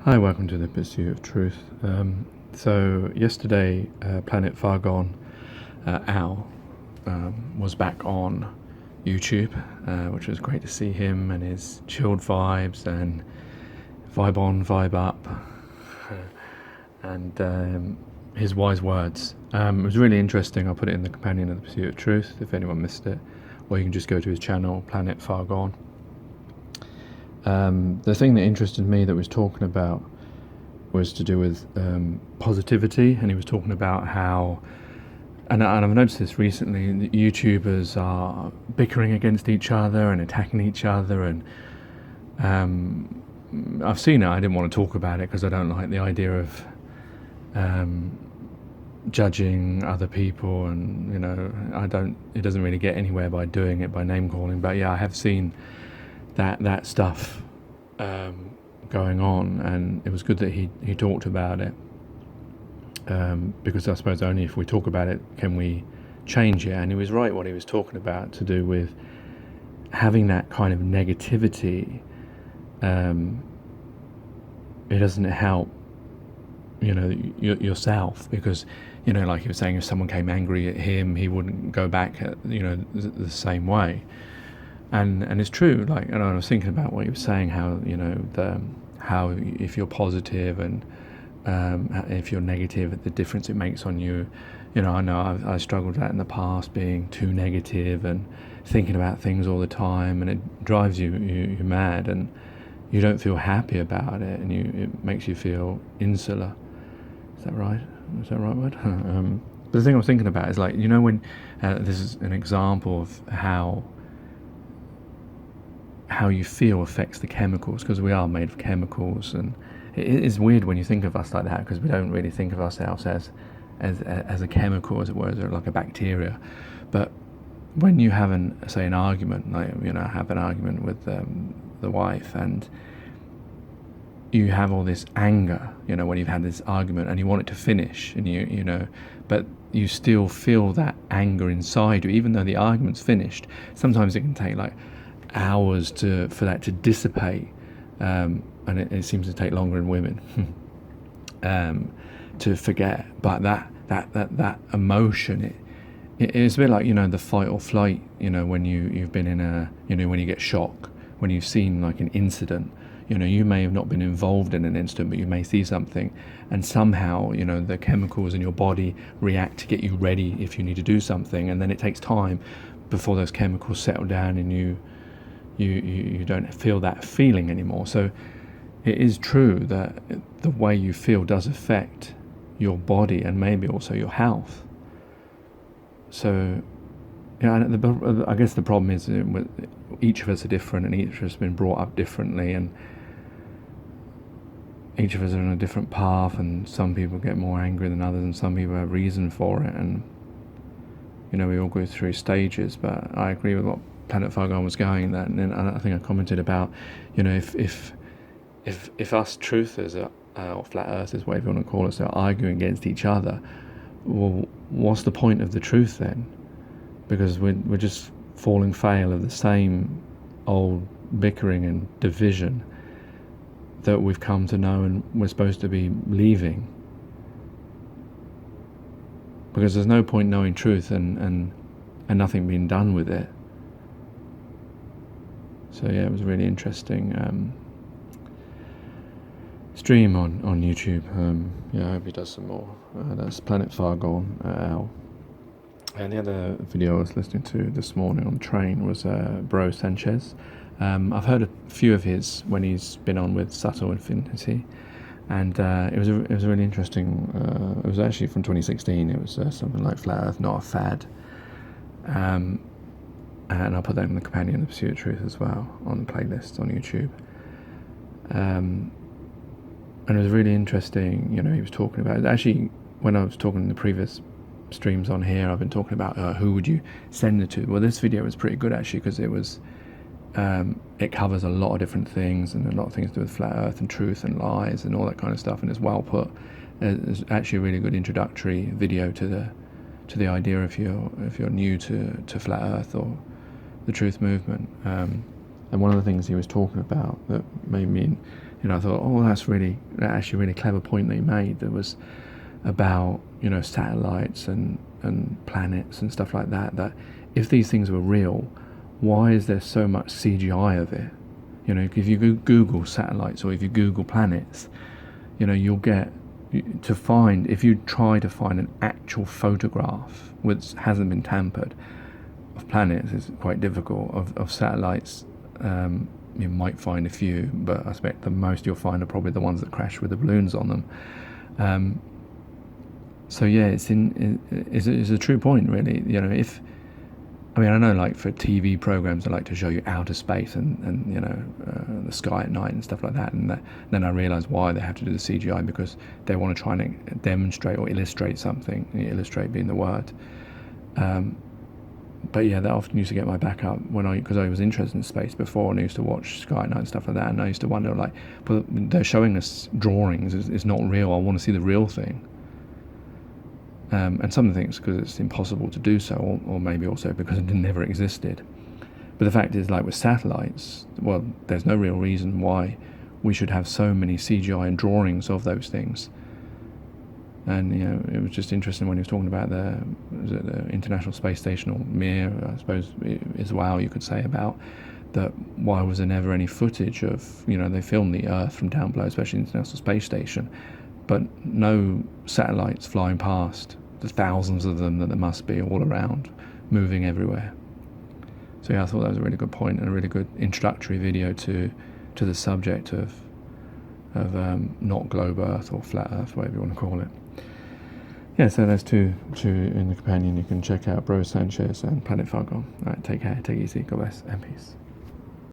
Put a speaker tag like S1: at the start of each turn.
S1: Hi, welcome to the Pursuit of Truth. So yesterday, Planet Fargone, Al, was back on YouTube, which was great to see him and his chilled vibes and vibe on, vibe up, and his wise words. It was really interesting. I'll put it in the companion of the Pursuit of Truth if anyone missed it, or you can just go to his channel, Planet Fargone. The thing that interested me that was talking about was to do with positivity, and he was talking about how, and I've noticed this recently, that YouTubers are bickering against each other and attacking each other, and I've seen it. I didn't want to talk about it because I don't like the idea of judging other people, and it doesn't really get anywhere by doing it, by name calling. But yeah, I have seen that stuff going on, and it was good that he talked about it, because I suppose only if we talk about it can we change it. And he was right what he was talking about, to do with having that kind of negativity. It doesn't help yourself, because like he was saying, if someone came angry at him, he wouldn't go back at the same way. And it's true. Like, and I was thinking about what he was saying, how how if you're positive and if you're negative, the difference it makes on you. I know I struggled with that in the past, being too negative and thinking about things all the time, and it drives you mad, and you don't feel happy about it, and it makes you feel insular. Is that right? Is that the right word? But the thing I was thinking about is, like, when this is an example of how you feel affects the chemicals, because we are made of chemicals, and it is weird when you think of us like that, because we don't really think of ourselves as a chemical, as it were, or like a bacteria. But when you have an argument, like I have an argument with the wife, and you have all this anger, when you've had this argument and you want it to finish, and but you still feel that anger inside you, even though the argument's finished. Sometimes it can take like hours for that to dissipate, and it seems to take longer in women to forget. But that emotion, it's a bit like the fight or flight. When you've been in when you get shock, when you've seen like an incident. You may have not been involved in an incident, but you may see something, and somehow the chemicals in your body react to get you ready if you need to do something, and then it takes time before those chemicals settle down and you don't feel that feeling anymore. So it is true that the way you feel does affect your body and maybe also your health. So I guess the problem is each of us are different, and each of us has been brought up differently, and each of us are on a different path, and some people get more angry than others, and some people have reason for it, and we all go through stages. But I agree with what Planet Fargone was going, that, and I think I commented about, if us truthers or flat earthers, whatever you want to call us, are arguing against each other, well, what's the point of the truth then? Because we're just falling foul of the same old bickering and division that we've come to know and we're supposed to be leaving. Because there's no point knowing truth and nothing being done with it. So yeah, it was a really interesting stream on YouTube. I hope he does some more. That's Planet Fargone, Al. And the other video I was listening to this morning on the train was Bro Sanchez. I've heard a few of his when he's been on with Subtle Infinity, and it was a really interesting. It was actually from 2016. It was something like Flat Earth, Not a Fad. And I'll put that in the companion of the Pursuit of Truth as well, on the playlist on YouTube. And it was really interesting. He was talking about, actually, when I was talking in the previous streams on here, I've been talking about who would you send it to. Well, this video was pretty good actually, because it covers a lot of different things, and a lot of things to do with flat earth and truth and lies and all that kind of stuff, and it's well put. It's actually a really good introductory video to the idea if you're new to flat earth or the truth movement. And one of the things he was talking about that made me I thought, oh, that's actually a really clever point that he made. That was about satellites and planets and stuff like that. That if these things were real, why is there so much CGI of it? If you Google satellites or if you Google planets, you'll get to find, if you try to find an actual photograph which hasn't been tampered of planets, it's quite difficult. Of satellites, you might find a few, but I expect the most you'll find are probably the ones that crash with the balloons on them. So yeah, it's a true point, really. I know, like, for TV programs, they like to show you outer space and the sky at night and stuff like that, and then I realise why they have to do the CGI, because they want to try and demonstrate or illustrate something. Illustrate being the word. But yeah, that often used to get my back up because I was interested in space before, and I used to watch Sky at Night and stuff like that, and I used to wonder, like, but they're showing us drawings. It's not real. I want to see the real thing. And some things because it's impossible to do so, or maybe also because it never existed. But the fact is, like with satellites, well, there's no real reason why we should have so many CGI and drawings of those things. And it was just interesting when he was talking about the International Space Station, or Mir, I suppose, as well, you could say, about that. Why was there never any footage of, they filmed the Earth from down below, especially the International Space Station, but no satellites flying past, the thousands of them that there must be all around, moving everywhere. So yeah, I thought that was a really good point and a really good introductory video to the subject of not globe Earth or flat Earth, whatever you want to call it. Yeah, so there's two in the companion. You can check out Bro Sanchez and Planet Fargone. All right, take care, take it easy, God bless, and peace.